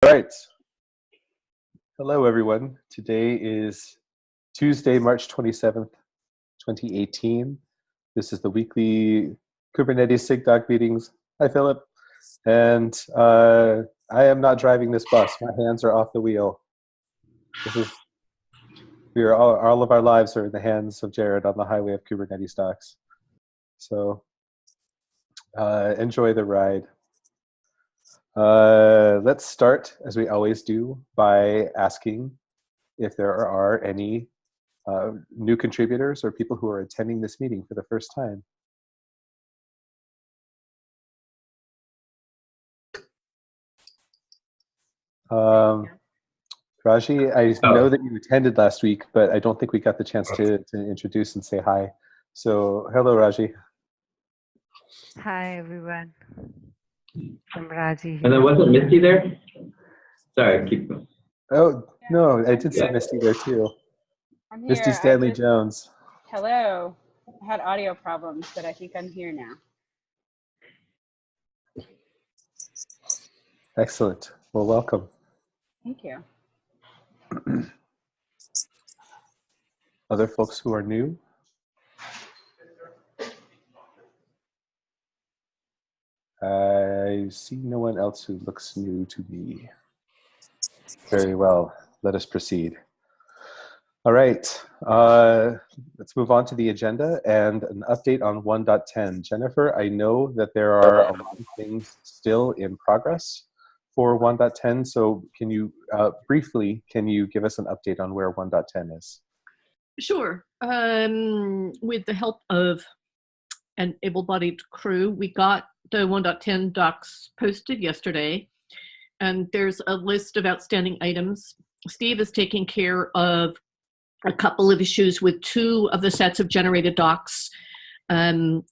All right. Hello, everyone. Today is Tuesday, March 27th, 2018. This is the weekly Kubernetes Sig Doc meetings. Hi, Philip. And I am not driving this bus. My hands are off the wheel. All of our lives are in the hands of Jared on the highway of Kubernetes Docs. So enjoy the ride. Let's start, as we always do, by asking if there are any new contributors or people who are attending this meeting for the first time. Raji, I know that you attended last week, but I don't think we got the chance to introduce and say hi. So, hello, Raji. Hi, everyone. I'm Raji. And then wasn't Misty there? Sorry, keep going. Oh, no, I did see Misty there too. I'm here. Misty Stanley Jones. Hello. I had audio problems, but I think I'm here now. Excellent. Well, welcome. Thank you. Other folks who are new? I see no one else who looks new to me. Very well. Let us proceed. All right. Let's move on to the agenda and an update on 1.10. Jennifer, I know that there are a lot of things still in progress for 1.10. So can you briefly, give us an update on where 1.10 is? Sure. With the help of an able-bodied crew, we got the 1.10 docs posted yesterday, and there's a list of outstanding items. Steve is taking care of a couple of issues with two of the sets of generated docs, one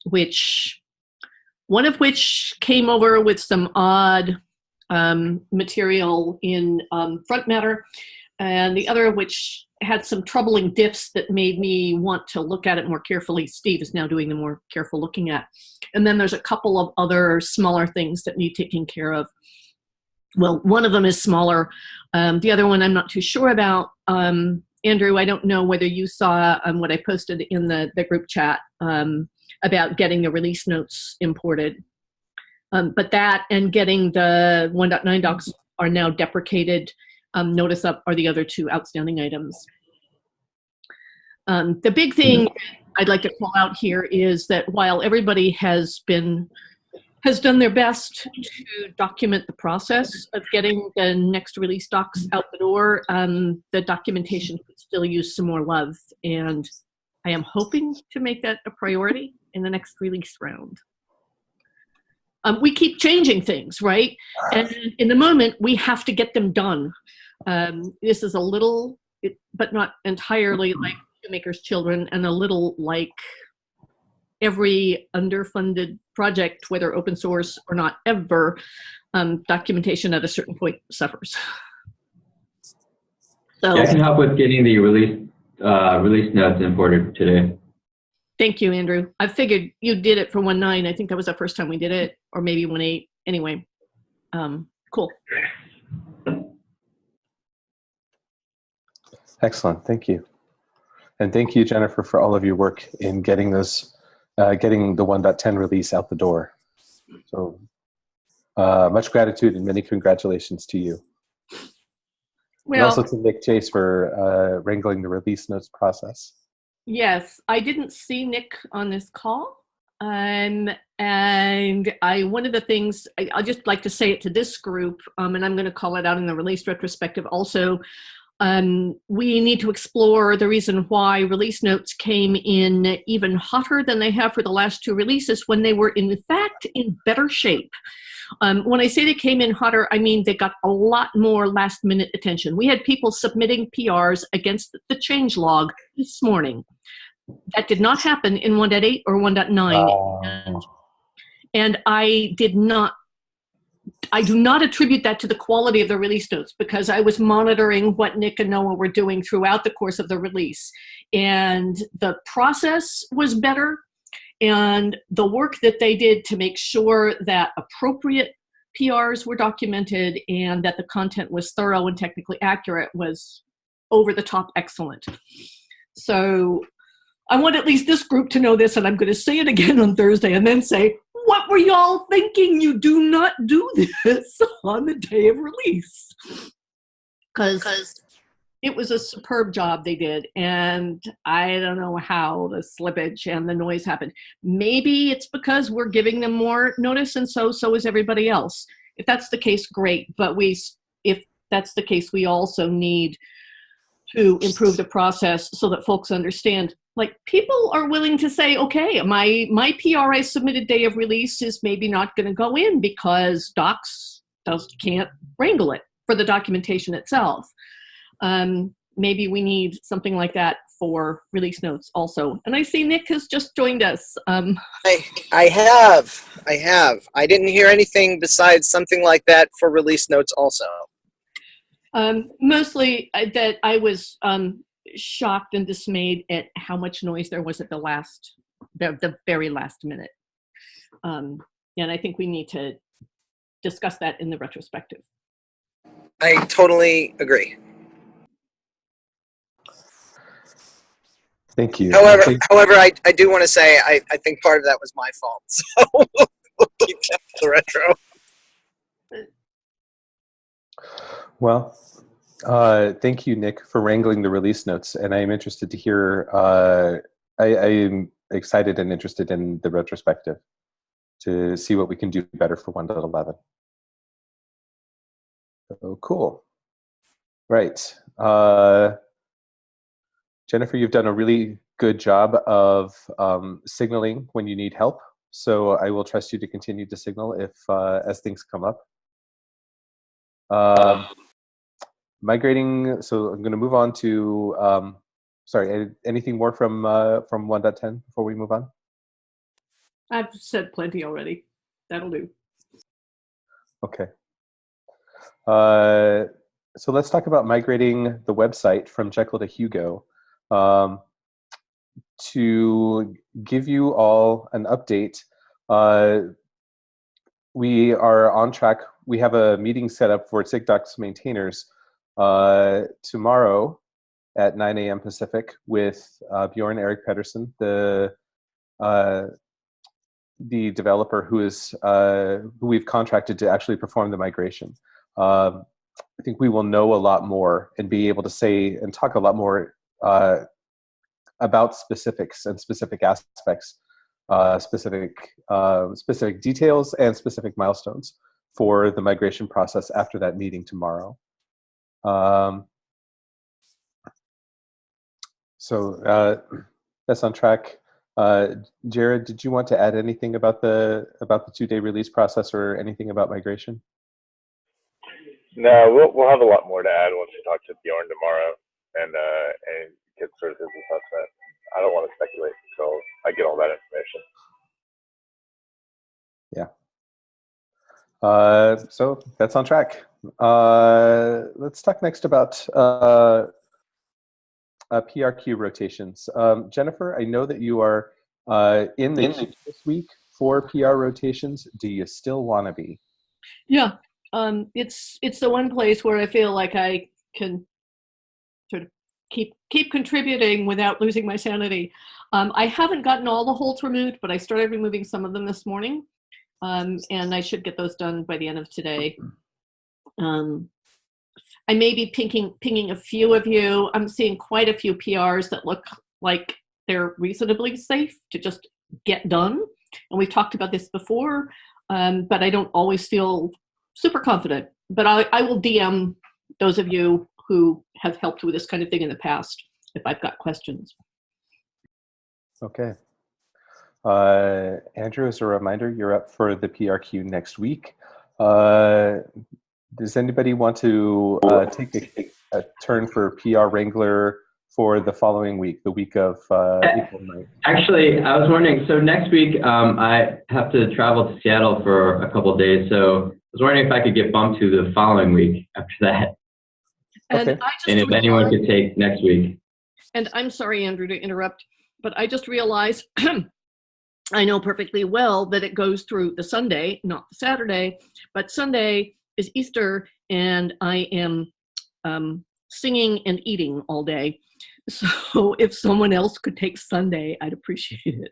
of which came over with some odd material in front matter, and the other of which had some troubling diffs that made me want to look at it more carefully. Steve is now doing the more careful looking at. And then there's a couple of other smaller things that need taking care of. Well, one of them is smaller. The other one I'm not too sure about. Andrew, I don't know whether you saw what I posted in the group chat about getting the release notes imported. But that and getting the 1.9 docs are now deprecated. Notice up are the other two outstanding items. The big thing I'd like to call out here is that while everybody has done their best to document the process of getting the next release docs out the door, the documentation could still use some more love, and I am hoping to make that a priority in the next release round. We keep changing things, right? And in the moment, we have to get them done. This is a little, but not entirely like Shoemaker's Children, and a little like every underfunded project, whether open source or not ever, documentation at a certain point suffers. So, yeah, I can help with getting the release notes imported today. Thank you, Andrew. I figured you did it for 1.9. I think that was the first time we did it, or maybe 1.8. Anyway, cool. Excellent, thank you. And thank you, Jennifer, for all of your work in getting those, getting the 1.10 release out the door. So much gratitude and many congratulations to you. Well, and also to Nick Chase for wrangling the release notes process. Yes, I didn't see Nick on this call. And one of the things, I'll just like to say it to this group, and I'm going to call it out in the release retrospective also, we need to explore the reason why release notes came in even hotter than they have for the last two releases, when they were in fact in better shape. When I say they came in hotter, I mean they got a lot more last minute attention. We had people submitting PRs against the changelog this morning. That did not happen in 1.8 or 1.9. And I do not attribute that to the quality of the release notes, because I was monitoring what Nick and Noah were doing throughout the course of the release. And the process was better, and the work that they did to make sure that appropriate PRs were documented and that the content was thorough and technically accurate was over the top excellent. So I want at least this group to know this, and I'm going to say it again on Thursday and then say, what were y'all thinking? You do not do this on the day of release. Because it was a superb job they did, and I don't know how the slippage and the noise happened. Maybe it's because we're giving them more notice, and so is everybody else. If that's the case, great. But if that's the case, we also need to improve the process so that folks understand. Like, people are willing to say, okay, my PR I submitted day of release is maybe not going to go in because Docs can't wrangle it for the documentation itself. Maybe we need something like that for release notes also. And I see Nick has just joined us. I have. I didn't hear anything besides something like that for release notes also. Mostly that I was shocked and dismayed at how much noise there was at the very last minute. And I think we need to discuss that in the retrospective. I totally agree. Thank you. However, I do want to say I think part of that was my fault. So we'll keep that for the retro. Well, thank you, Nick, for wrangling the release notes, and I am interested to hear. I am excited and interested in the retrospective to see what we can do better for 1.11. So cool. Right. Jennifer, you've done a really good job of signaling when you need help. So I will trust you to continue to signal if as things come up. Migrating. So I'm going to move on to. Sorry, anything more from 1.10 before we move on? I've said plenty already. That'll do. Okay. So let's talk about migrating the website from Jekyll to Hugo. To give you all an update, we are on track. We have a meeting set up for Sig Docs maintainers tomorrow at 9 a.m. Pacific with Bjorn Erik Pedersen, the developer who we've contracted to actually perform the migration. I think we will know a lot more and be able to say and talk a lot more about specifics and specific aspects, specific details and specific milestones for the migration process after that meeting tomorrow. So that's on track. Jared, did you want to add anything about the 2-day release process or anything about migration? No, we'll have a lot more to add once we talk to Bjorn tomorrow and get sort of his assessment. I don't want to speculate until I get all that information. Yeah. So that's on track. Let's talk next about PRQ rotations. Jennifer, I know that you are in the queue this week for PR rotations. Do you still want to be? Yeah. It's the one place where I feel like I can sort of keep contributing without losing my sanity. I haven't gotten all the holds removed, but I started removing some of them this morning, and I should get those done by the end of today. I may be pinging a few of you. I'm seeing quite a few PRs that look like they're reasonably safe to just get done, and we've talked about this before, but I don't always feel super confident, but I will DM those of you who have helped with this kind of thing in the past if I've got questions. Okay. Andrew, as a reminder, you're up for the PRQ next week. Does anybody want to take a turn for PR Wrangler for the following week, the week of April 9th? Actually, I was wondering, so next week I have to travel to Seattle for a couple of days, so I was wondering if I could get bumped to the following week after that. And, okay. And if anyone could take next week. And I'm sorry, Andrew, to interrupt, but I just realized I know perfectly well that it goes through the Sunday, not the Saturday, but Sunday is Easter, and I am singing and eating all day. So if someone else could take Sunday, I'd appreciate it.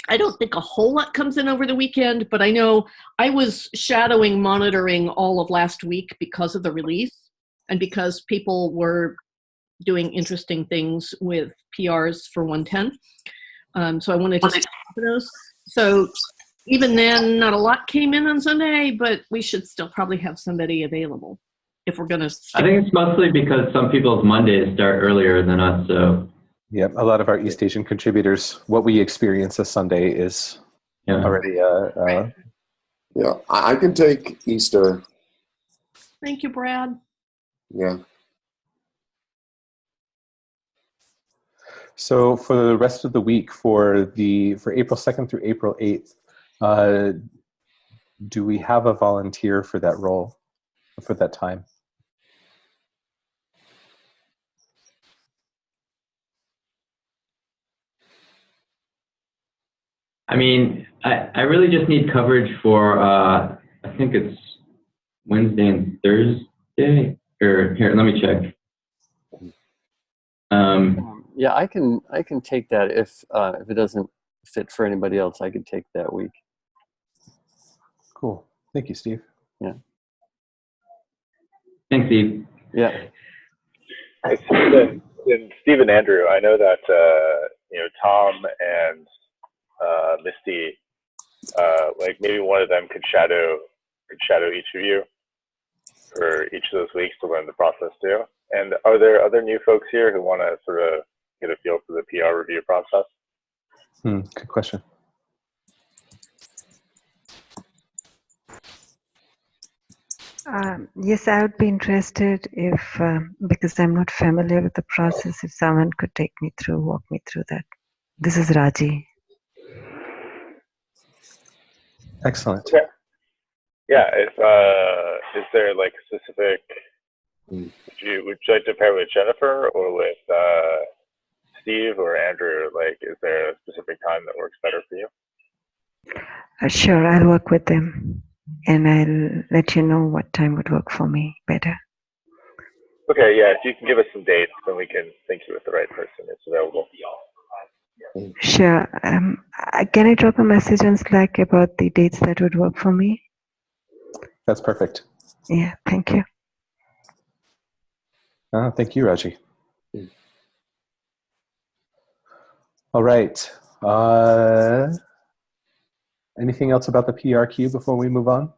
I don't think a whole lot comes in over the weekend, but I know I was shadowing monitoring all of last week because of the release and because people were doing interesting things with PRs for 110. So I wanted to stop those. So even then, not a lot came in on Sunday, but we should still probably have somebody available if we're going to. I think it's mostly because some people's Mondays start earlier than us, so. Yeah, a lot of our East Asian contributors, what we experience as Sunday is already. Yeah, I can take Easter. Thank you, Brad. Yeah. So for the rest of the week, for April 2nd through April 8th, do we have a volunteer for that role, for that time? I mean, I really just need coverage for, I think it's Wednesday and Thursday, or here, let me check. Yeah, I can take that if it doesn't fit for anybody else. I could take that week. Cool. Thank you, Steve. Yeah. Thanks, Steve. Yeah. Then Steve and Andrew, I know that Tom and Misty, like maybe one of them could shadow each of you for each of those weeks to learn the process too. And are there other new folks here who want to sort of get a feel for the PR review process? Good question. Yes, I would be interested if, because I'm not familiar with the process, if someone could walk me through that. This is Raji. Excellent. Yeah. If is there like a specific? Would you like to pair with Jennifer or with Steve or Andrew? Like, is there a specific time that works better for you? Sure, I'll work with them, and I'll let you know what time would work for me better. Okay, yeah, if you can give us some dates, then we can link you with the right person that's available. Sure. Can I drop a message on Slack about the dates that would work for me? That's perfect. Yeah, thank you. Thank you, Raji. All right. Anything else about the PRQ before we move on?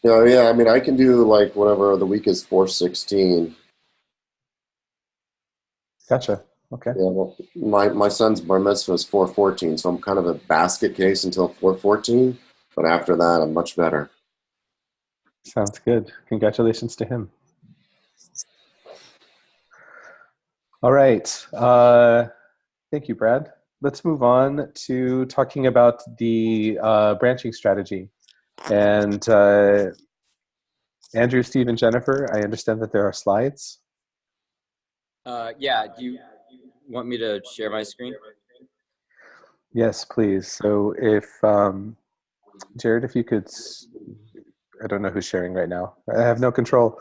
Yeah, I mean, I can do like whatever the week is 4/16. Gotcha. Okay. Yeah, well, my son's bar mitzvah is 4/14, so I'm kind of a basket case until 4/14, but after that, I'm much better. Sounds good. Congratulations to him. All right. Thank you, Brad. Let's move on to talking about the branching strategy. And Andrew, Steve, and Jennifer, I understand that there are slides. Yeah, do you want me to share my screen? Yes, please. So if, Jared, if you could, I don't know who's sharing right now. I have no control.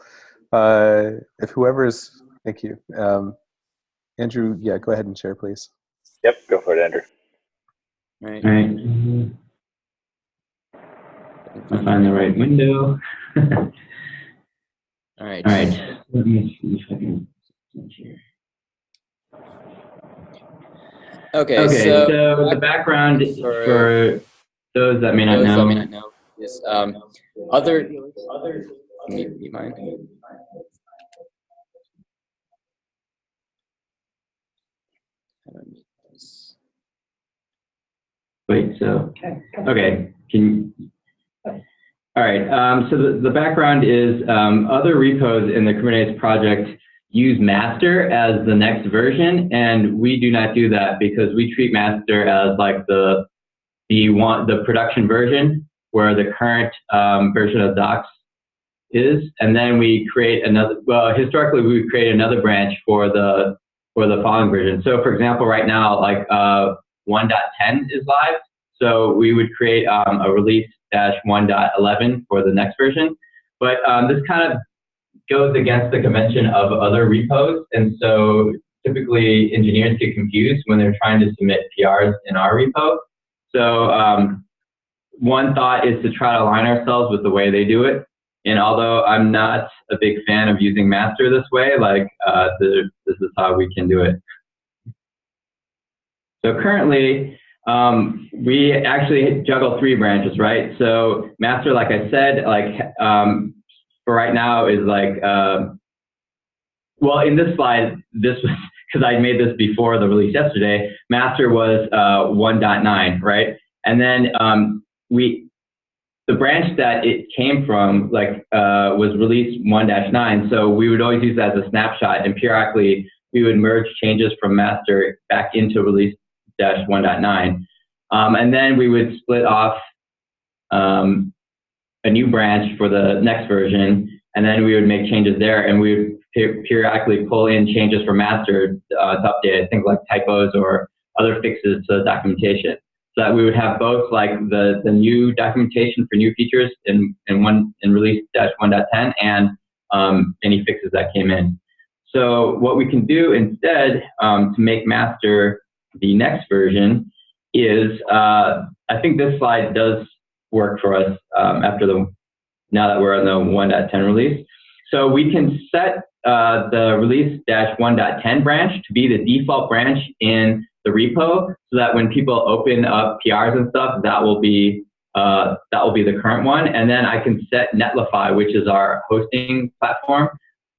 If whoever's, thank you. Andrew, yeah, go ahead and share, please. Yep, go for it, Andrew. All right. I'll find the right window. All right. All right. Let me see if I can here. Okay, so the background for those that may not know is other. Mute mine. Wait, so, okay, all right, so the background is other repos in the Kubernetes project use master as the next version, and we do not do that because we treat master as like the production version where the current version of docs is, and then we create another, well, historically we would create another branch for the following version. So for example, right now, like 1.10 is live. So we would create a release-1.11 for the next version. But this kind of goes against the convention of other repos. And so typically engineers get confused when they're trying to submit PRs in our repo. So one thought is to try to align ourselves with the way they do it. And although I'm not a big fan of using master this way, like this is how we can do it. So currently, we actually juggle 3 branches, right? So master, like I said, like for right now is like, well, in this slide, this was, because I made this before the release yesterday, master was 1.9, right? And then the branch that it came from, like, was release 1-9. So we would always use that as a snapshot, and periodically we would merge changes from master back into release-1.9. And then we would split off a new branch for the next version, and then we would make changes there, and we would periodically pull in changes from master to update things like typos or other fixes to the documentation. So that we would have both like the new documentation for new features in release-1.10 and any fixes that came in. So what we can do instead to make master the next version is, I think this slide does work for us now that we're on the 1.10 release. So we can set the release-1.10 branch to be the default branch in the repo, so that when people open up PRs and stuff, that will be the current one. And then I can set Netlify, which is our hosting platform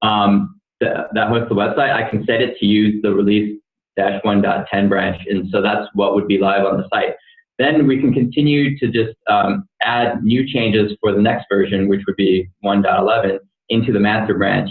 that hosts the website. I can set it to use the release-1.10 branch, and so that's what would be live on the site. Then we can continue to just add new changes for the next version, which would be 1.11, into the master branch.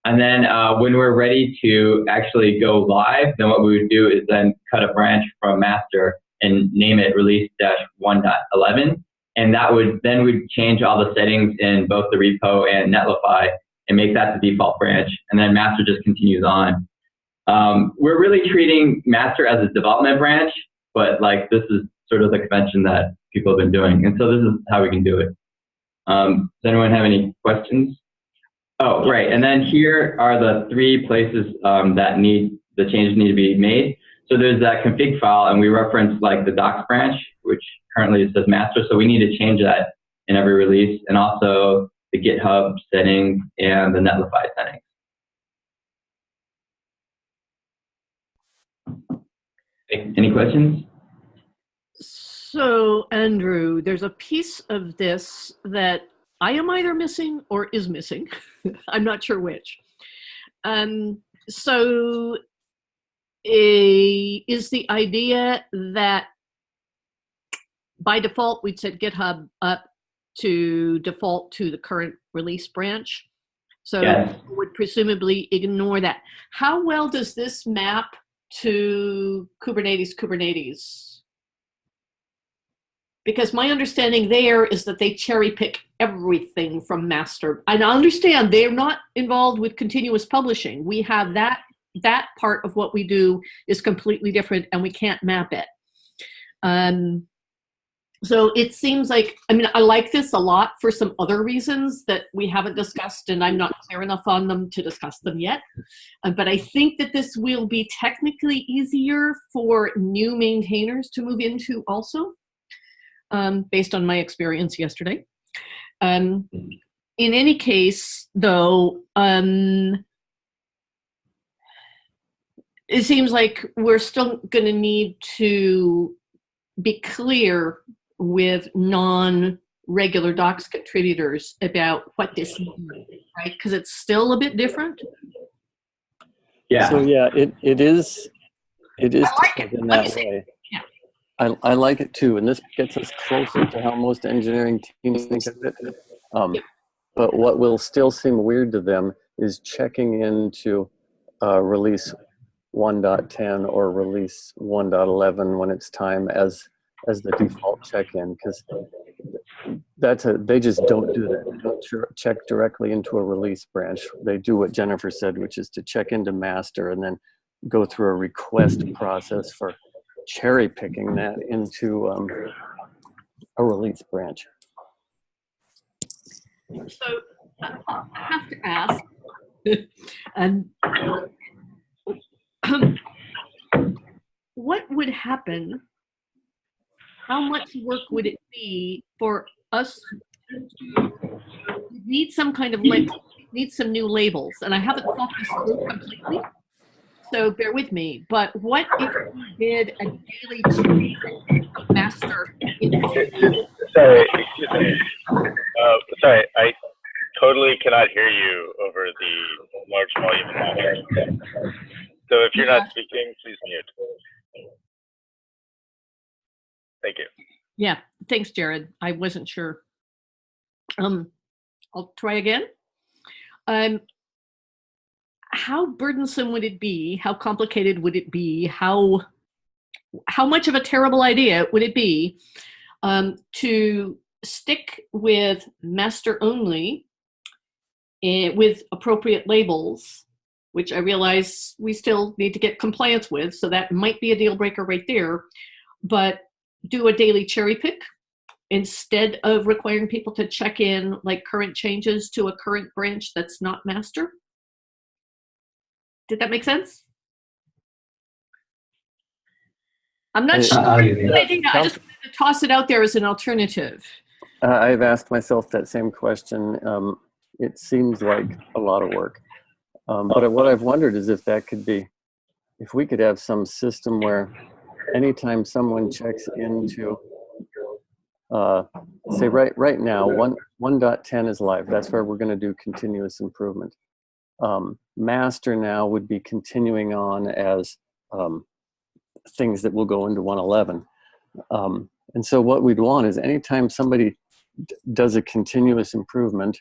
And then when we're ready to actually go live, then what we would do is then cut a branch from master and name it release-1.11. And that would then we'd change all the settings in both the repo and Netlify and make that the default branch. And then master just continues on. We're really treating master as a development branch, but like this is sort of the convention that people have been doing. And so this is how we can do it. Does anyone have any questions? Oh, right. And then here are the 3 places that the changes need to be made. So there's that config file, and we reference like the docs branch, which currently it says master. So we need to change that in every release, and also the GitHub settings and the Netlify settings. Any questions? So, Andrew, there's a piece of this that I am either missing or is missing. I'm not sure which. So is the idea that by default we'd set GitHub up to default to the current release branch? So yes. We would presumably ignore that. How well does this map to Kubernetes? Because my understanding there is that they cherry pick everything from master. And I understand they're not involved with continuous publishing. We have that part of what we do is completely different, and we can't map it. So it seems like, I mean, I like this a lot for some other reasons that we haven't discussed, and I'm not clear enough on them to discuss them yet. But I think that this will be technically easier for new maintainers to move into also. Based on my experience yesterday. In any case, though, it seems like we're still going to need to be clear with non-regular docs contributors about what this means, right? Because it's still a bit different. Yeah. So yeah, it is different in that way. I like it too, and this gets us closer to how most engineering teams think of it. But what will still seem weird to them is checking into release 1.10 or release 1.11 when it's time as the default check-in, because they just don't do that. They don't check directly into a release branch. They do what Jennifer said, which is to check into master and then go through a request process for cherry picking that into a release branch. So I have to ask, and what would happen? How much work would it be for us to need some kind of need some new labels? And I haven't thought this through completely, so bear with me. But what if we did a daily check of master? Sorry, excuse me. Sorry, I totally cannot hear you over the large volume of background. So if you're not speaking, please mute. Thank you. Yeah, thanks, Jared. I wasn't sure. I'll try again. How burdensome would it be? How complicated would it be? How much of a terrible idea would it be to stick with master only with appropriate labels, which I realize we still need to get compliance with, so that might be a deal breaker right there, but do a daily cherry pick instead of requiring people to check in like current changes to a current branch that's not master? Did that make sense? I'm not sure. I just wanted to toss it out there as an alternative. I've asked myself that same question. It seems like a lot of work. But what I've wondered is if that could be, if we could have some system where anytime someone checks into, say right now, 1.10 is live. That's where we're going to do continuous improvement. Master now would be continuing on as things that will go into 1.11. And so what we'd want is anytime somebody does a continuous improvement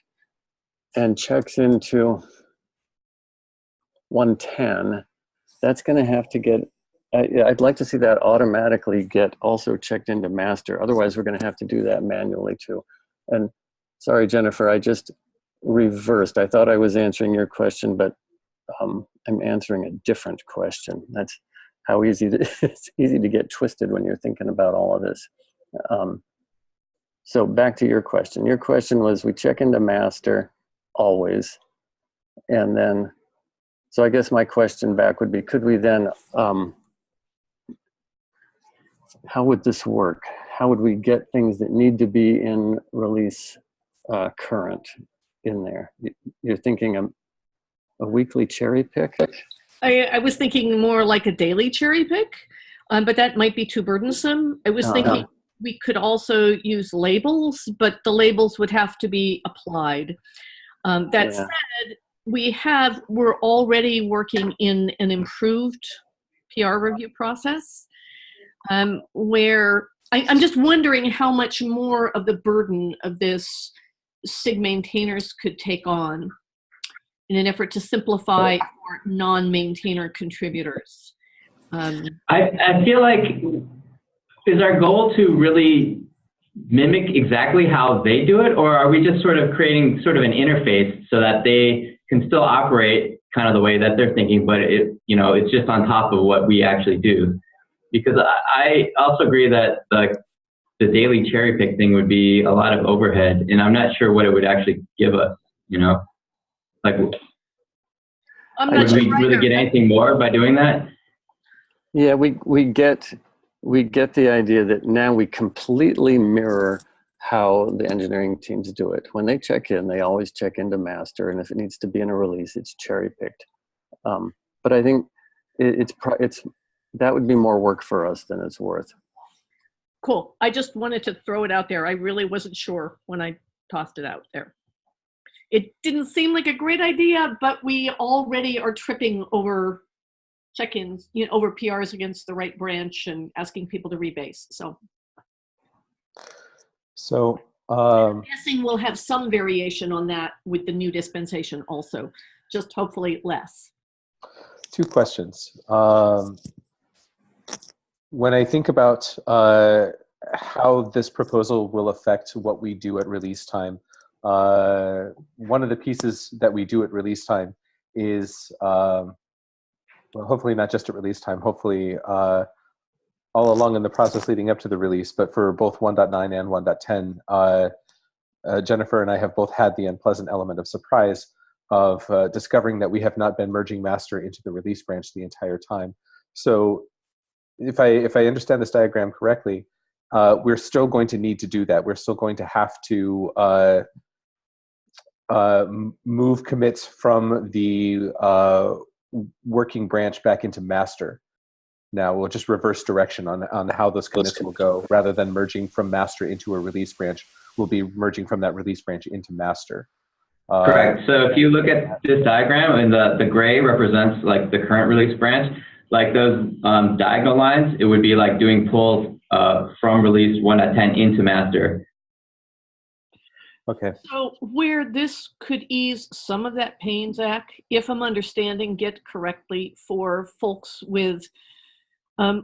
and checks into 1.10, that's going to have to get, I'd like to see that automatically get also checked into master. Otherwise, we're going to have to do that manually too. And sorry, Jennifer, I just reversed. I thought I was answering your question, but I'm answering a different question. That's how it's easy to get twisted when you're thinking about all of this. So back to your question. Your question was, we check into master always. And then, so I guess my question back would be, could we then, how would this work? How would we get things that need to be in release current in there? You're thinking a weekly cherry pick? I was thinking more like a daily cherry pick, but that might be too burdensome. I was thinking we could also use labels, but the labels would have to be applied. That said, we're already working in an improved PR review process where I'm just wondering how much more of the burden of this SIG maintainers could take on in an effort to simplify for non-maintainer contributors. I feel like, is our goal to really mimic exactly how they do it, or are we just sort of creating sort of an interface so that they can still operate kind of the way that they're thinking, but it's just on top of what we actually do? Because I also agree that the daily cherry pick thing would be a lot of overhead, and I'm not sure what it would actually give us, like, would we really get anything more by doing that? Yeah, we get the idea that now we completely mirror how the engineering teams do it. When they check in, they always check into master, and if it needs to be in a release, it's cherry picked. But I think that would be more work for us than it's worth. Cool. I just wanted to throw it out there. I really wasn't sure when I tossed it out there. It didn't seem like a great idea, but we already are tripping over check-ins, over PRs against the right branch and asking people to rebase. So I'm guessing we'll have some variation on that with the new dispensation also, just hopefully less. Two questions. When I think about how this proposal will affect what we do at release time, one of the pieces that we do at release time is, well, hopefully not just at release time, hopefully all along in the process leading up to the release, but for both 1.9 and 1.10, Jennifer and I have both had the unpleasant element of surprise of discovering that we have not been merging master into the release branch the entire time. So if I understand this diagram correctly, we're still going to need to do that. We're still going to have to move commits from the working branch back into master. Now we'll just reverse direction on how those commits will go. Rather than merging from master into a release branch, we'll be merging from that release branch into master. Correct. So if you look at this diagram, and the gray represents like the current release branch, like those diagonal lines, it would be like doing pulls from release 1.10 into master. Okay. So where this could ease some of that pain, Zach, if I'm understanding Git correctly, for folks with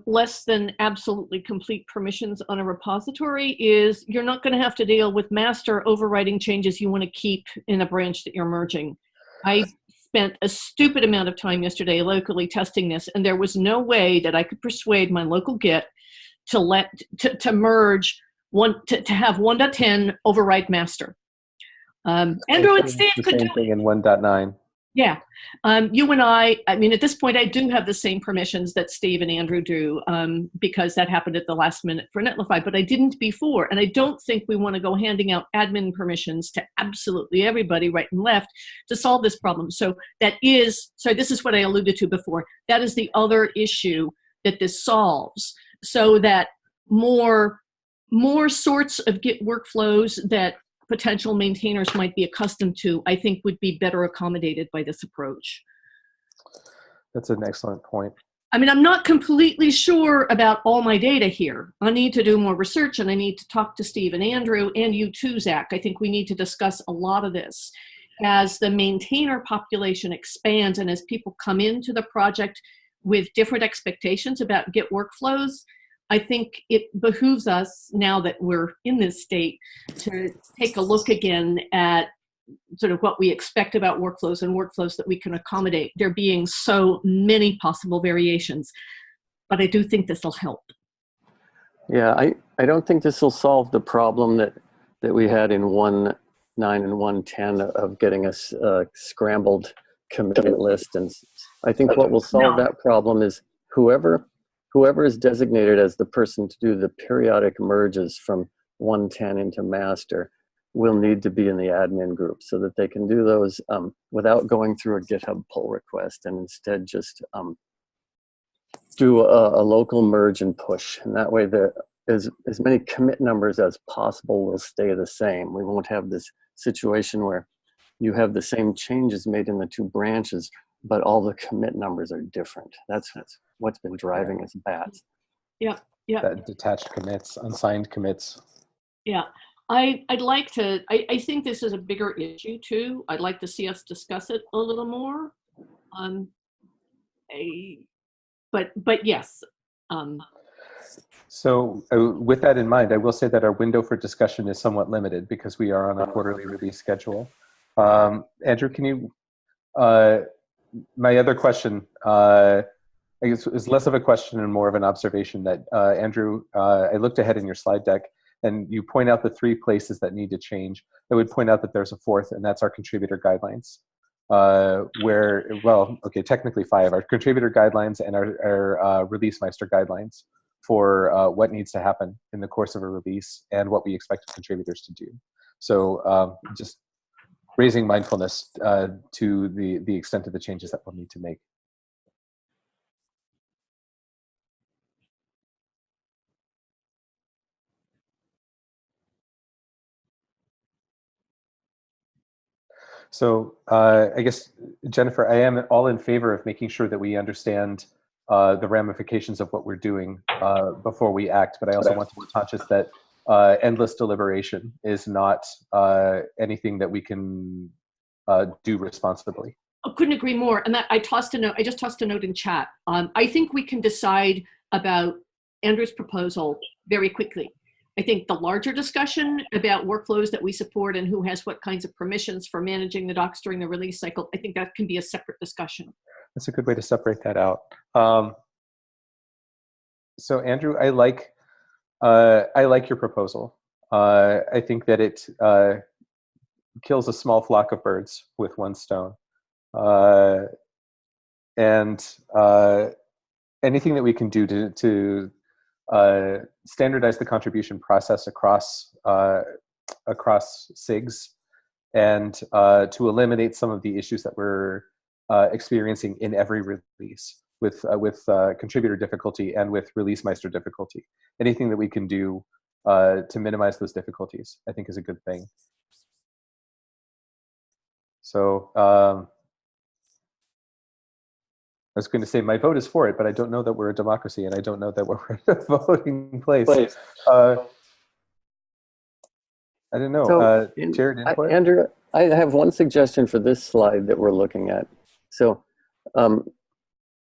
less than absolutely complete permissions on a repository, is you're not going to have to deal with master overriding changes you want to keep in a branch that you're merging. I spent a stupid amount of time yesterday locally testing this, and there was no way that I could persuade my local Git to merge to have 1.10 override master. Andrew and Steve could do the same thing in 1.9. Yeah. You and I mean, at this point, I do have the same permissions that Steve and Andrew do, because that happened at the last minute for Netlify, but I didn't before. And I don't think we want to go handing out admin permissions to absolutely everybody right and left to solve this problem. So this is what I alluded to before. That is the other issue that this solves, so that more sorts of Git workflows that potential maintainers might be accustomed to, I think, would be better accommodated by this approach. That's an excellent point. I mean, I'm not completely sure about all my data here. I need to do more research, and I need to talk to Steve and Andrew, and you too, Zach. I think we need to discuss a lot of this. As the maintainer population expands and as people come into the project with different expectations about Git workflows, I think it behooves us, now that we're in this state, to take a look again at sort of what we expect about workflows and workflows that we can accommodate, there being so many possible variations. But I do think this will help. Yeah, I don't think this will solve the problem that we had in 1.9 and 1.10 of getting a scrambled commit list. And I think what will solve that problem is whoever is designated as the person to do the periodic merges from 1.10 into master will need to be in the admin group, so that they can do those without going through a GitHub pull request, and instead just do a local merge and push. And that way as many commit numbers as possible will stay the same. We won't have this situation where you have the same changes made in the two branches, but all the commit numbers are different. That's what's been driving us bats. Yeah, yeah. That detached commits, unsigned commits. Yeah, I'd like to, I think this is a bigger issue too. I'd like to see us discuss it a little more. But yes. So with that in mind, I will say that our window for discussion is somewhat limited because we are on a quarterly release schedule. Andrew, can you, my other question, I guess is less of a question and more of an observation that, Andrew, I looked ahead in your slide deck and you point out the 3 places that need to change. I would point out that there's a 4th, and that's our contributor guidelines. Technically 5, our contributor guidelines and our release meister guidelines for what needs to happen in the course of a release and what we expect contributors to do. So just raising mindfulness to the extent of the changes that we'll need to make. So I guess, Jennifer, I am all in favor of making sure that we understand the ramifications of what we're doing before we act, but I also want to be conscious that endless deliberation is not anything that we can do responsibly. I couldn't agree more. And that I just tossed a note in chat. I think we can decide about Andrew's proposal very quickly. I think the larger discussion about workflows that we support and who has what kinds of permissions for managing the docs during the release cycle, I think that can be a separate discussion. That's a good way to separate that out. So Andrew, I like your proposal. I think that it kills a small flock of birds with one stone. And anything that we can do to standardize the contribution process across SIGs and to eliminate some of the issues that we're experiencing in every release with contributor difficulty and with release meister difficulty. Anything that we can do to minimize those difficulties, I think, is a good thing. So I was going to say my vote is for it, but I don't know that we're a democracy, and I don't know that we're in a voting place. I don't know. So, Jared, input? Andrew, I have one suggestion for this slide that we're looking at. So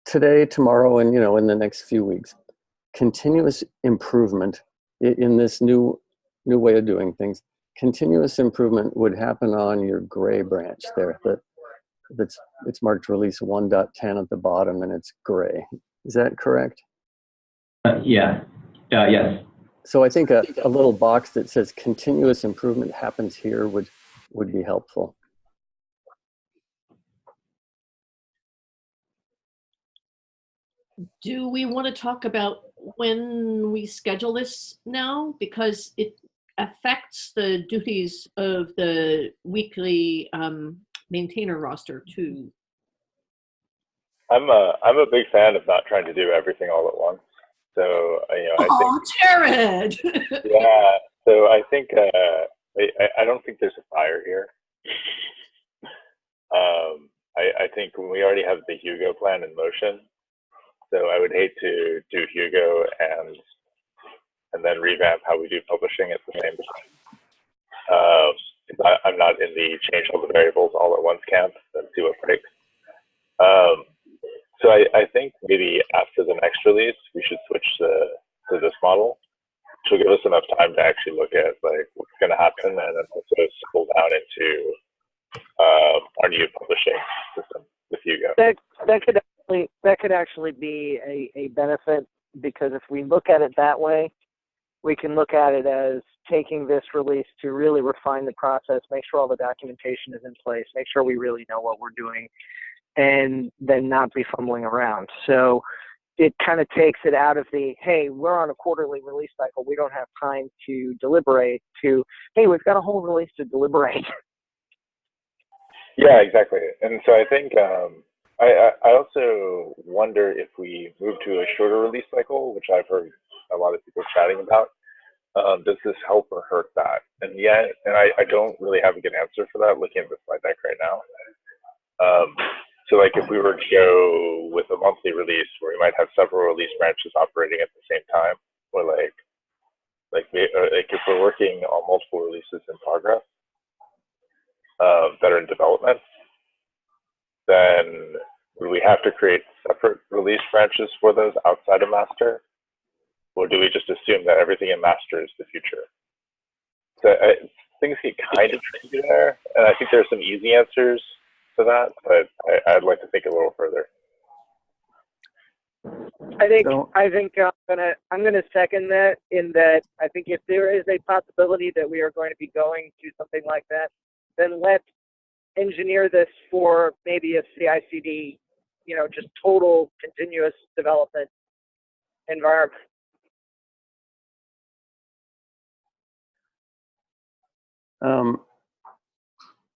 today, tomorrow, and in the next few weeks, continuous improvement in this new way of doing things. Continuous improvement would happen on your gray branch there. It's marked release 1.10 at the bottom, and it's gray. Is that correct? Yeah. Yes. So I think a little box that says continuous improvement happens here would be helpful. Do we want to talk about when we schedule this now? Because it affects the duties of the weekly maintainer roster too. I'm a big fan of not trying to do everything all at once. So I think. Jared. Yeah. So I think I don't think there's a fire here. I think we already have the Hugo plan in motion. So I would hate to do Hugo and then revamp how we do publishing at the same time. I'm not in the change all the variables all at once camp and see what breaks. So I think maybe after the next release, we should switch to this model, which will give us enough time to actually look at like what's going to happen, and then also settle down into our new publishing system with Hugo. That could actually be a benefit, because if we look at it that way, we can look at it as taking this release to really refine the process, make sure all the documentation is in place, make sure we really know what we're doing, and then not be fumbling around. So it kind of takes it out of the, hey, we're on a quarterly release cycle, we don't have time to deliberate, to, hey, we've got a whole release to deliberate. Yeah, exactly. And so I think I also wonder if we move to a shorter release cycle, which I've heard a lot of people chatting about. Does this help or hurt that? And I don't really have a good answer for that looking at the slide deck right now. So like if we were to go with a monthly release where we might have several release branches operating at the same time, or like if we're working on multiple releases in progress that are in development, then would we have to create separate release branches for those outside of master? Or do we just assume that everything in master is the future? So things get kind of tricky there, and I think there's some easy answers to that, but I'd like to think a little further. I think I'm gonna second that, in that I think if there is a possibility that we are going to be going to something like that, then let's engineer this for maybe a CI/CD, just total continuous development environment.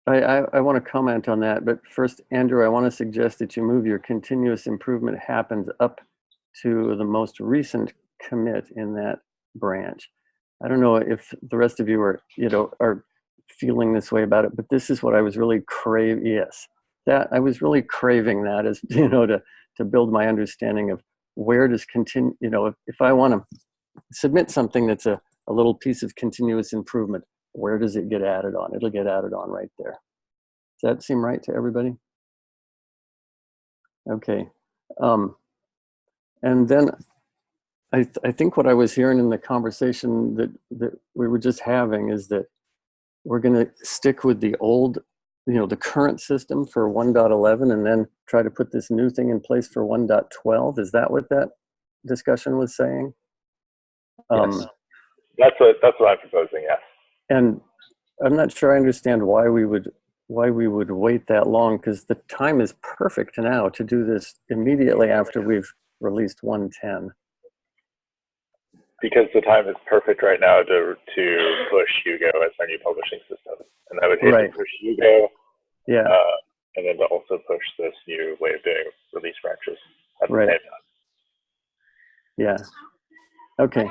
I want to comment on that, but first, Andrew, I want to suggest that you move your continuous improvement happens up to the most recent commit in that branch. I don't know if the rest of you are feeling this way about it, but this is what I was really craving. Yes, that I was really craving that, as to build my understanding of where does continue. If I want to submit something that's a little piece of continuous improvement, where does it get added on? It'll get added on right there. Does that seem right to everybody? Okay. And then I think what I was hearing in the conversation that we were just having is that we're going to stick with the old, the current system for 1.11 and then try to put this new thing in place for 1.12. Is that what that discussion was saying. Yes. That's what I'm proposing. Yes. And I'm not sure I understand why we would wait that long, because the time is perfect now to do this immediately after we've released 1.10. Because the time is perfect right now to push Hugo as our new publishing system, and I would hate to push Hugo, yeah, and then to also push this new way of doing release branches at the right. same time. Yeah. Okay.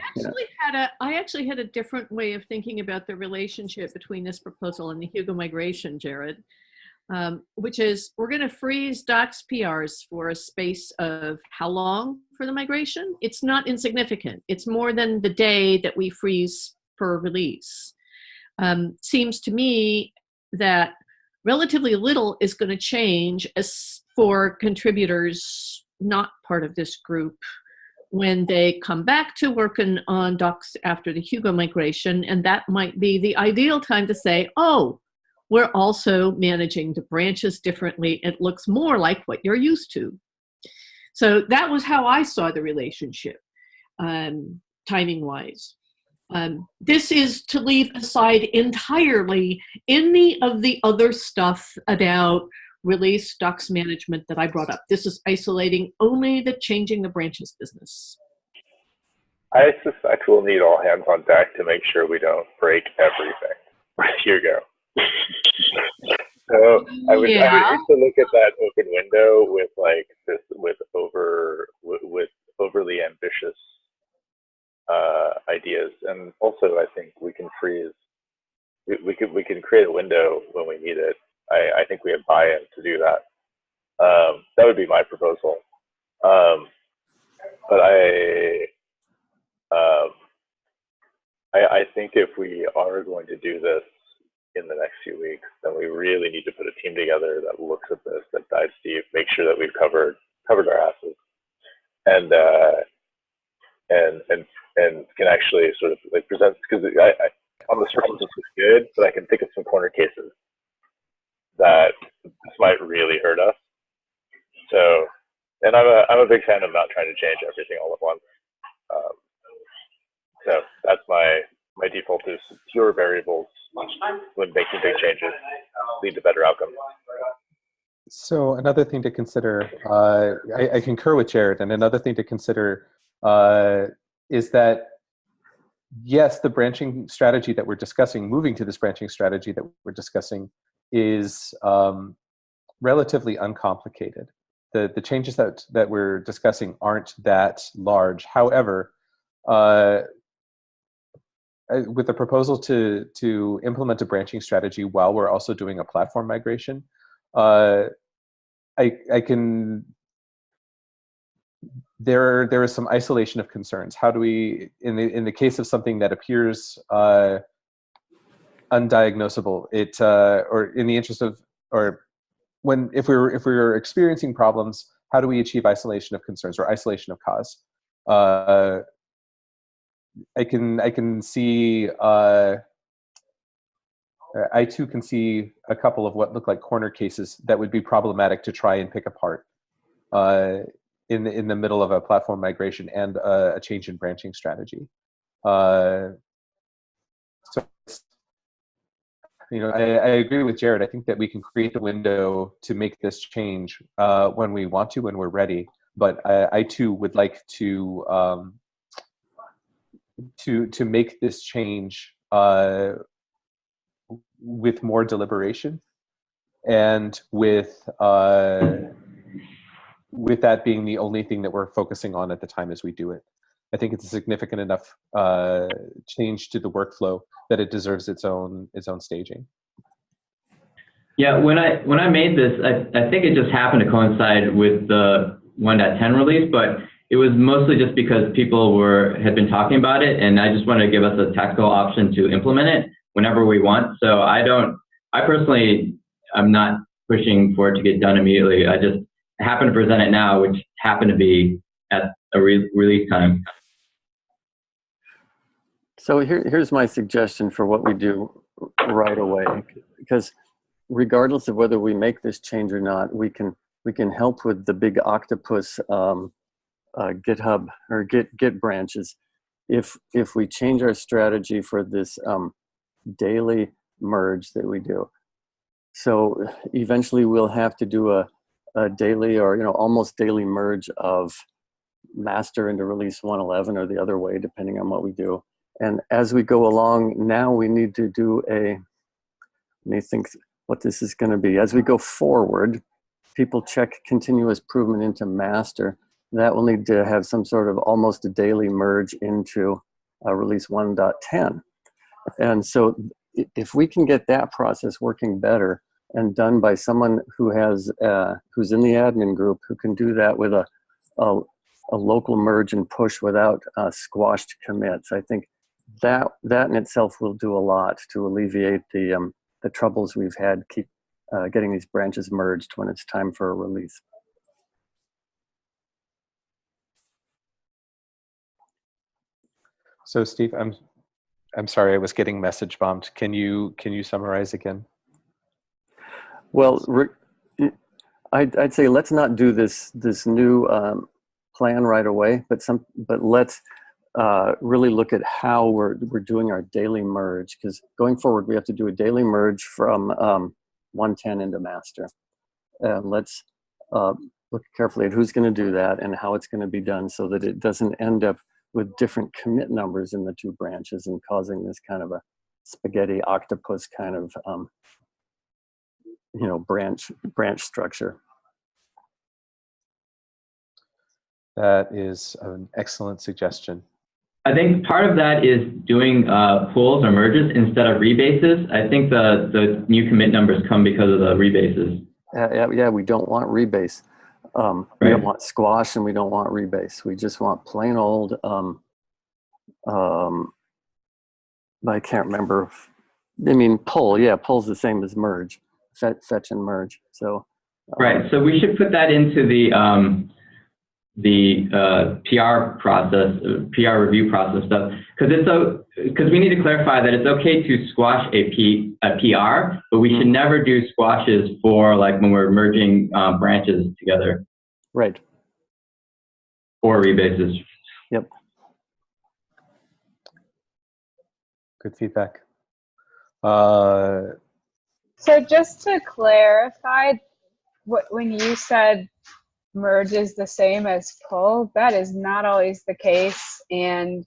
I actually had a different way of thinking about the relationship between this proposal and the Hugo migration, Jared, which is we're going to freeze docs PRs for a space of how long for the migration? It's not insignificant. It's more than the day that we freeze per release. Seems to me that relatively little is going to change as for contributors not part of this group when they come back to working on docs after the Hugo migration, and that might be the ideal time to say, oh, we're also managing the branches differently. It looks more like what you're used to. So that was how I saw the relationship, timing-wise. This is to leave aside entirely any of the other stuff about release docs management that I brought up. This is isolating only the changing the branches business. I suspect we'll need all hands on deck to make sure we don't break everything. Here you go. So I would hate to look at that open window with like this with overly ambitious ideas, and also I think we can freeze. We can create a window when we need it. I think we have buy-in to do that. That would be my proposal. But I think if we are going to do this in the next few weeks, then we really need to put a team together that looks at this, that dives deep, make sure that we've covered our asses, and can actually sort of like present, because on the surface this is good, but I can think of some corner cases that this might really hurt us. So, and I'm a big fan of not trying to change everything all at once. So that's my default is fewer variables when making big changes lead to better outcomes. So another thing to consider, I concur with Jared, and another thing to consider is that, yes, the branching strategy that we're discussing, moving to this branching strategy that we're discussing is relatively uncomplicated. The changes that we're discussing aren't that large. However, with the proposal to implement a branching strategy while we're also doing a platform migration, I can. There is some isolation of concerns. How do we, in the case of something that appears undiagnosable, or in the interest of, or if we were experiencing problems, how do we achieve isolation of concerns or isolation of cause? I can see. I too can see a couple of what look like corner cases that would be problematic to try and pick apart in the middle of a platform migration and a change in branching strategy. So, I agree with Jared. I think that we can create the window to make this change when we want to, when we're ready. But I too would like to make this change with more deliberation, and with that being the only thing that we're focusing on at the time as we do it. I think it's a significant enough change to the workflow that it deserves its own staging. Yeah, when I made this, I think it just happened to coincide with the 1.10 release, but it was mostly just because people had been talking about it, and I just wanted to give us a tactical option to implement it whenever we want. So I personally, I'm not pushing for it to get done immediately. I just happen to present it now, which happened to be at a release time. So here's my suggestion for what we do right away, because regardless of whether we make this change or not, we can help with the big octopus GitHub or Git branches. If we change our strategy for this daily merge that we do, so eventually we'll have to do a daily or almost daily merge of master into release 111 or the other way, depending on what we do. And as we go along, now we need to do let me think what this is going to be. As we go forward, people check continuous improvement into master. That will need to have some sort of almost a daily merge into release 1.10. And so if we can get that process working better and done by someone who has who's in the admin group, who can do that with a local merge and push without squashed commits, I think that in itself will do a lot to alleviate the troubles we've had getting these branches merged when it's time for a release. So Steve, I'm sorry, I was getting message bombed. Can you summarize again? Well, I'd say let's not do this new plan right away, but let's really look at how we're doing our daily merge, because going forward we have to do a daily merge from 110 into master. Let's look carefully at who's going to do that and how it's going to be done, so that it doesn't end up with different commit numbers in the two branches and causing this kind of a spaghetti octopus kind of branch structure. That is an excellent suggestion. I think part of that is doing pulls or merges instead of rebases. I think the new commit numbers come because of the rebases. Yeah, we don't want rebase. We don't want squash and we don't want rebase. We just want plain old, I can't remember. Pull, yeah, pull's the same as merge, fetch and merge. So right, so we should put that into the PR process, PR review process stuff, because we need to clarify that it's okay to squash a PR, but we should never do squashes for like when we're merging branches together. Right. Or rebases. Yep. Good feedback. So just to clarify, when you said merge is the same as pull, that is not always the case, and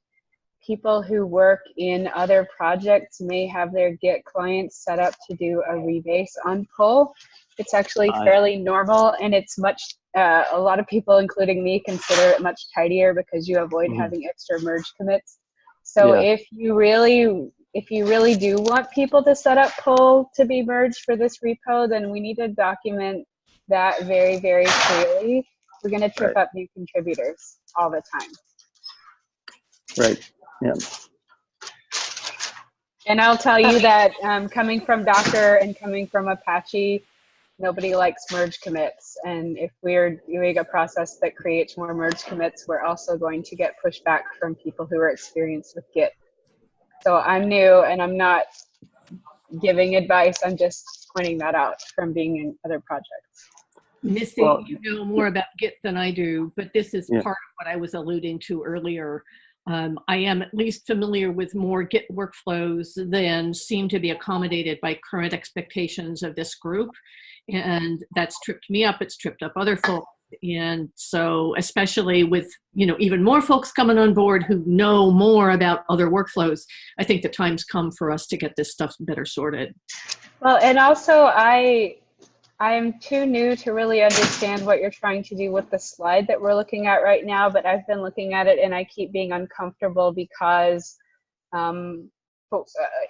people who work in other projects may have their Git clients set up to do a rebase on pull. It's actually fairly normal, and it's much a lot of people, including me, consider it much tidier because you avoid having extra merge commits. So if you really do want people to set up pull to be merged for this repo, then we need to document that very, very clearly. We're going to trip up new contributors all the time. Right. Yeah. And I'll tell you that coming from Docker and coming from Apache, nobody likes merge commits. And if we're doing a process that creates more merge commits, we're also going to get pushback from people who are experienced with Git. So I'm new and I'm not giving advice. I'm just pointing that out from being in other projects. Misty, you know more about Git than I do, but this is part of what I was alluding to earlier. I am at least familiar with more Git workflows than seem to be accommodated by current expectations of this group. And that's tripped me up. It's tripped up other folks. And so especially with, even more folks coming on board who know more about other workflows, I think the time's come for us to get this stuff better sorted. Well, and also I'm too new to really understand what you're trying to do with the slide that we're looking at right now, but I've been looking at it and I keep being uncomfortable because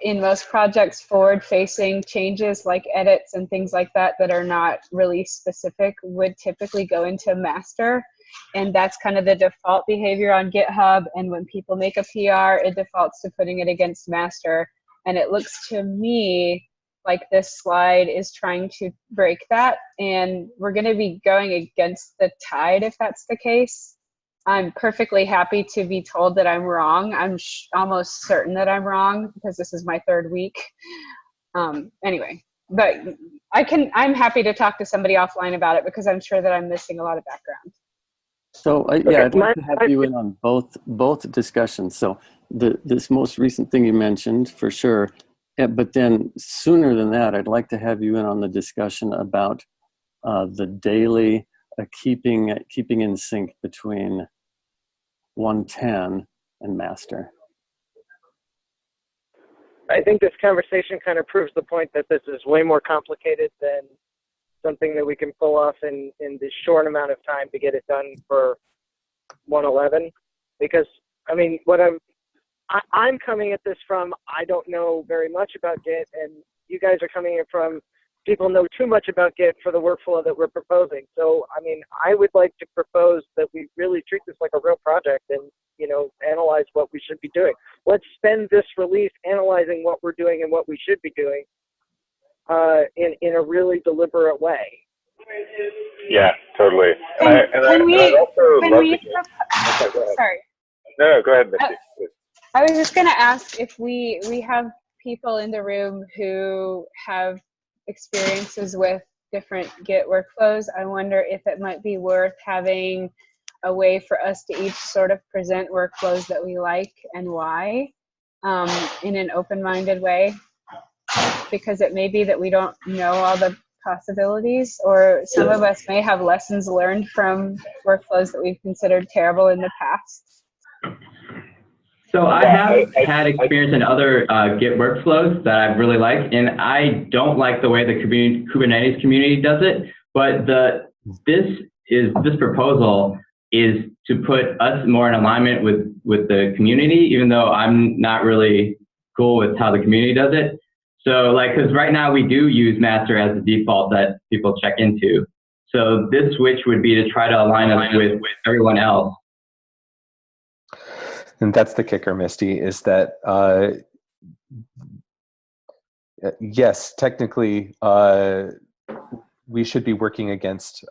in most projects, forward-facing changes like edits and things like that are not release specific would typically go into master. And that's kind of the default behavior on GitHub. And when people make a PR, it defaults to putting it against master. And it looks to me like this slide is trying to break that. And we're going to be going against the tide if that's the case. I'm perfectly happy to be told that I'm wrong. I'm almost certain that I'm wrong because this is my third week. Anyway, but I'm happy to talk to somebody offline about it because I'm sure that I'm missing a lot of background. So yeah, I'd like to have you in on both discussions. So this most recent thing you mentioned, for sure, but then sooner than that, I'd like to have you in on the discussion about the daily keeping in sync between 110 and master. I think this conversation kind of proves the point that this is way more complicated than something that we can pull off in this short amount of time to get it done for 111. Because, I mean, what I'm coming at this from, I don't know very much about Git, and you guys are coming in from people know too much about Git for the workflow that we're proposing. So, I mean, I would like to propose that we really treat this like a real project and, you know, analyze what we should be doing. Let's spend this release analyzing what we're doing and what we should be doing in a really deliberate way. Yeah, totally. Sorry. No, go ahead, Misty. I was just going to ask if we have people in the room who have experiences with different Git workflows. I wonder if it might be worth having a way for us to each sort of present workflows that we like and why in an open-minded way, because it may be that we don't know all the possibilities, or some of us may have lessons learned from workflows that we've considered terrible in the past. So I have had experience in other Git workflows that I've really liked, and I don't like the way the Kubernetes community does it, but this proposal is to put us more in alignment with the community, even though I'm not really cool with how the community does it. So like, because right now we do use master as the default that people check into. So this switch would be to try to align us with everyone else. And that's the kicker, Misty, is that yes, technically we should be working against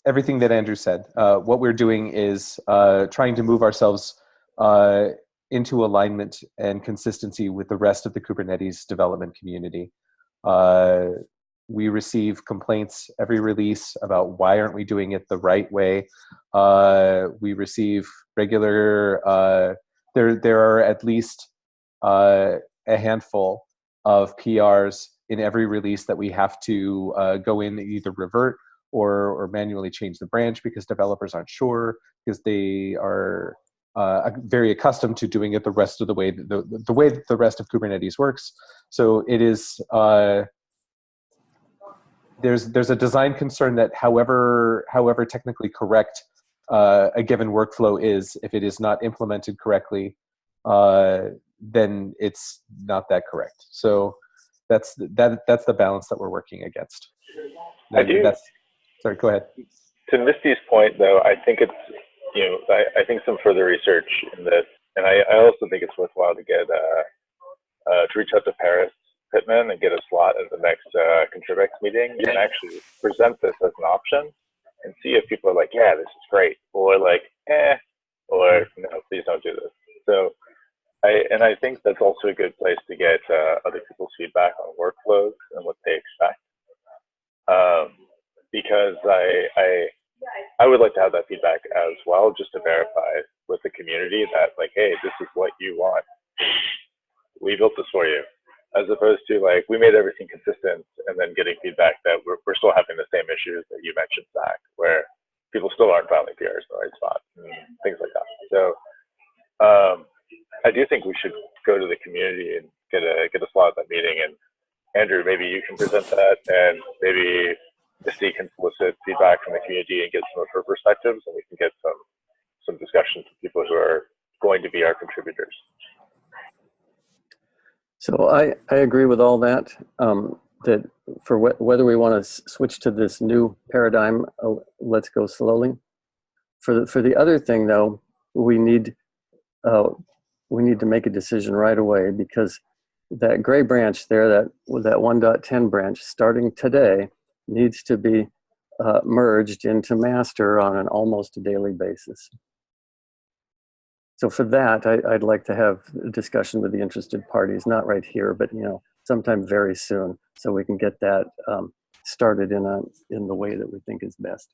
everything that Andrew said. What we're doing is trying to move ourselves into alignment and consistency with the rest of the Kubernetes development community. We receive complaints every release about why aren't we doing it the right way. We receive regular, there are at least a handful of PRs in every release that we have to go in and either revert or manually change the branch because developers aren't sure, because they are very accustomed to doing it the rest of the way, the way that the rest of Kubernetes works. So it is, there's a design concern that however technically correct a given workflow is, if it is not implemented correctly, then it's not that correct. So that's the balance that we're working against. Sorry, go ahead. To Misty's point, though, I think it's, you know, I think some further research in this, and I also think it's worthwhile to get to reach out to Paris Pittman and get a slot at the next Contribex meeting and actually present this as an option and see if people are like, yeah, this is great, or like, or no, please don't do this. So I think that's also a good place to get other people's feedback on workflows and what they expect. Because I would like to have that feedback as well, just to verify with the community that like, hey, this is what you want. We built this for you. As opposed to like, we made everything consistent and then getting feedback that we're still having the same issues that you mentioned, Zach, where people still aren't filing PRs in the right spot and things like that. So I do think we should go to the community and get a slot at that meeting. And Andrew, maybe you can present that, and maybe Misty can solicit feedback from the community and get some of her perspectives, and we can get some discussions with people who are going to be our contributors. So I agree with all that, that for whether we want to switch to this new paradigm, let's go slowly. For the other thing, though, we need to make a decision right away, because that gray branch there, that 1.10 branch, starting today, needs to be merged into master on an almost daily basis. So for that, I'd like to have a discussion with the interested parties, not right here, but sometime very soon, so we can get that started in the way that we think is best.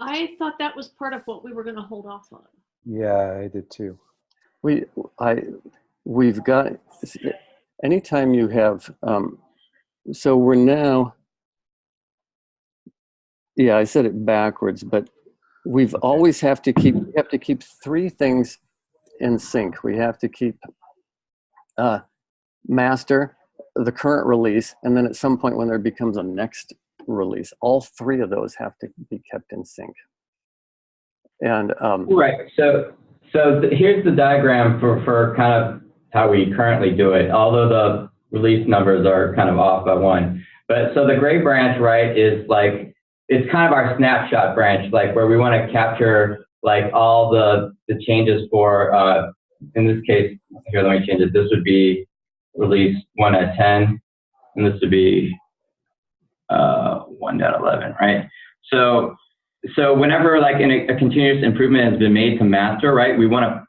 I thought that was part of what we were going to hold off on. Yeah, I did too. We've got, anytime you have, so we're now, yeah, I said it backwards, but we've always have to keep three things in sync. We have to keep master, the current release, and then at some point when there becomes a next release, all three of those have to be kept in sync. And right. So here's the diagram for kind of how we currently do it, although the release numbers are kind of off by one. But so the gray branch, right, is like, it's kind of our snapshot branch, like where we want to capture like all the changes for, in this case, here, let me change it. This would be release 1.10, and this would be 1.11, right? So whenever like a continuous improvement has been made to master, right, we want to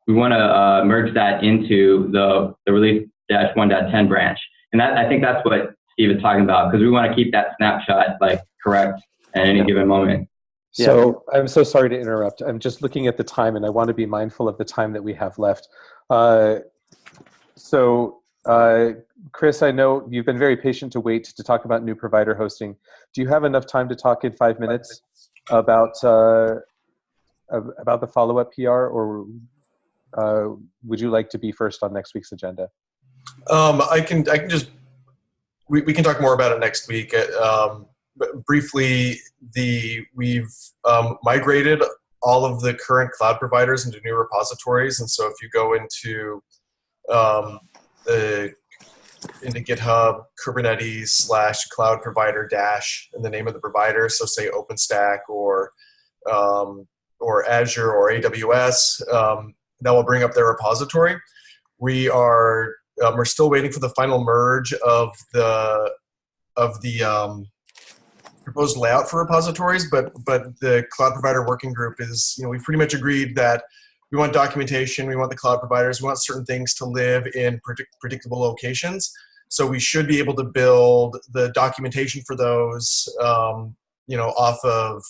merge that into the release -1.10 branch, and I think that's what Steve is talking about, because we want to keep that snapshot like correct at any given moment. So I'm so sorry to interrupt. I'm just looking at the time, and I want to be mindful of the time that we have left. Chris, I know you've been very patient to wait to talk about new provider hosting. Do you have enough time to talk in 5 minutes about the follow-up PR, or would you like to be first on next week's agenda? I can just, we can talk more about it next week. But briefly, we've migrated all of the current cloud providers into new repositories, and so if you go into GitHub, Kubernetes /cloud provider dash and the name of the provider, so say OpenStack or Azure or AWS, that will bring up their repository. We're still waiting for the final merge of the proposed layout for repositories, but the cloud provider working group is, we've pretty much agreed that we want documentation, we want the cloud providers, we want certain things to live in predictable locations. So we should be able to build the documentation for those, off of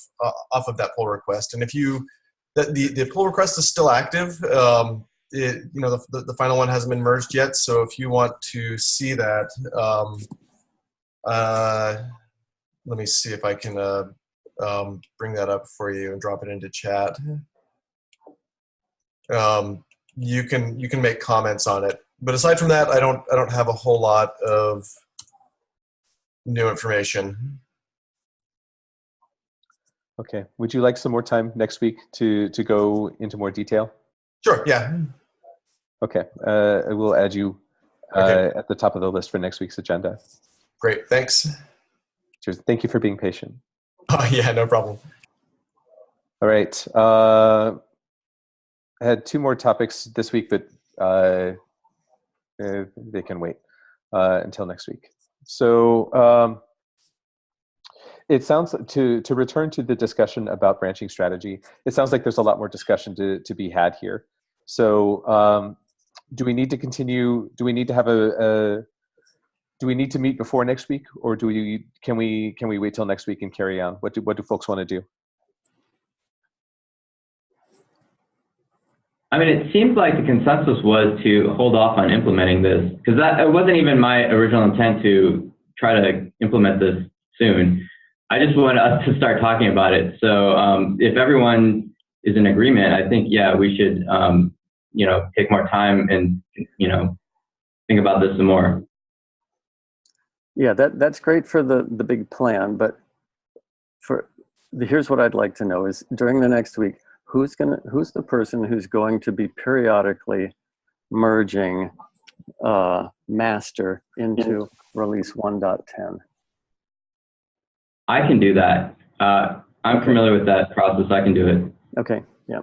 that pull request. And if the pull request is still active, the final one hasn't been merged yet. So if you want to see that, let me see if I can bring that up for you and drop it into chat. You can make comments on it, but aside from that, I don't have a whole lot of new information. Okay. Would you like some more time next week to go into more detail? Sure. Yeah. Okay. I will add you at the top of the list for next week's agenda. Great. Thanks. Cheers. Thank you for being patient. Oh, yeah, no problem. All right. I had two more topics this week, but they can wait until next week. So it sounds, to return to the discussion about branching strategy, it sounds like there's a lot more discussion to be had here. So do we need to continue? Do we need to have do we need to meet before next week, or can we wait till next week and carry on? What do folks want to do? I mean, it seems like the consensus was to hold off on implementing this, because it wasn't even my original intent to try to implement this soon. I just want us to start talking about it. So if everyone is in agreement, I think, yeah, we should, take more time and, think about this some more. Yeah, that's great for the big plan, but here's what I'd like to know is during the next week, who's the person who's going to be periodically merging master into release 1.10? I can do that. I'm familiar with that process. I can do it. Okay. Yeah.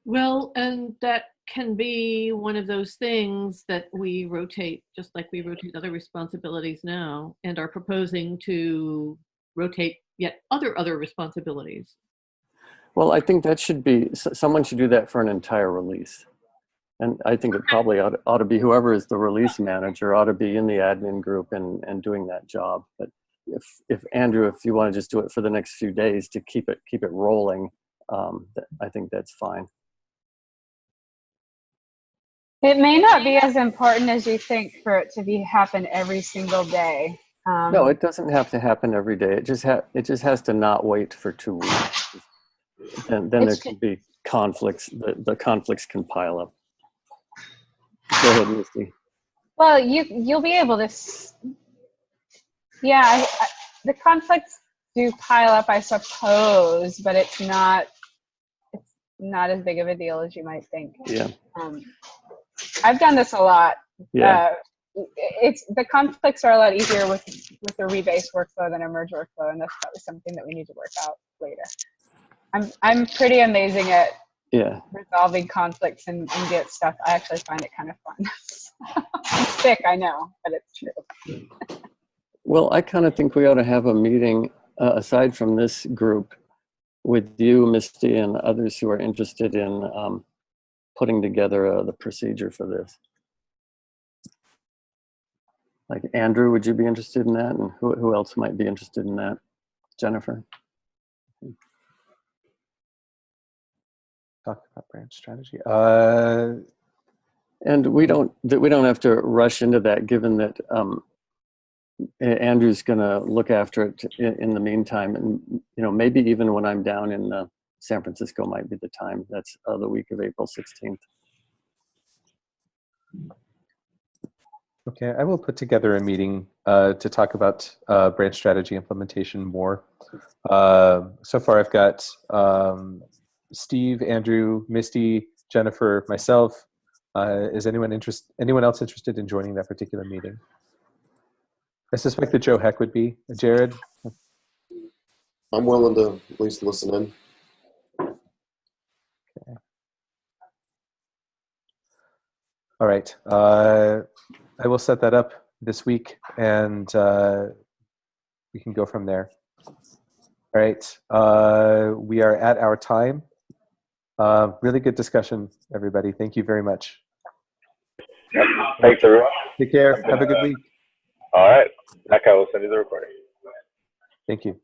Well, and that can be one of those things that we rotate, just like we rotate other responsibilities now, and are proposing to rotate yet other responsibilities. Well, I think that should be, someone should do that for an entire release. And I think it probably ought to be whoever is the release manager ought to be in the admin group and doing that job. But if Andrew, if you want to just do it for the next few days to keep it rolling, I think that's fine. It may not be as important as you think for it to happen every single day. No, it doesn't have to happen every day. It just has to not wait for 2 weeks. Then there can be conflicts. The conflicts can pile up. Go ahead, Misty. Well, you'll be able to. Yeah, the conflicts do pile up, I suppose, but it's not as big of a deal as you might think. Yeah. I've done this a lot. Yeah. The conflicts are a lot easier with a rebase workflow than a merge workflow, and that's probably something that we need to work out later. I'm pretty amazing at resolving conflicts and Git stuff. I actually find it kind of fun. I'm sick, I know, but it's true. Well, I kind of think we ought to have a meeting aside from this group with you, Misty, and others who are interested in putting together the procedure for this. Like Andrew, would you be interested in that? And who else might be interested in that? Jennifer? Talk about branch strategy. And we don't have to rush into that, given that Andrew's going to look after it in the meantime, and maybe even when I'm down in San Francisco might be the time. That's the week of April 16th. Okay, I will put together a meeting to talk about branch strategy implementation more. So far, I've got Steve, Andrew, Misty, Jennifer, myself. Is anyone else interested in joining that particular meeting? I suspect that Joe Heck would be. Jared? I'm willing to at least listen in. Okay. All right. I will set that up this week, and we can go from there. All right. We are at our time. Really good discussion, everybody. Thank you very much. Yep. Thanks, everyone. Take care. Have a good week. All right. Becca will send you the recording. Thank you.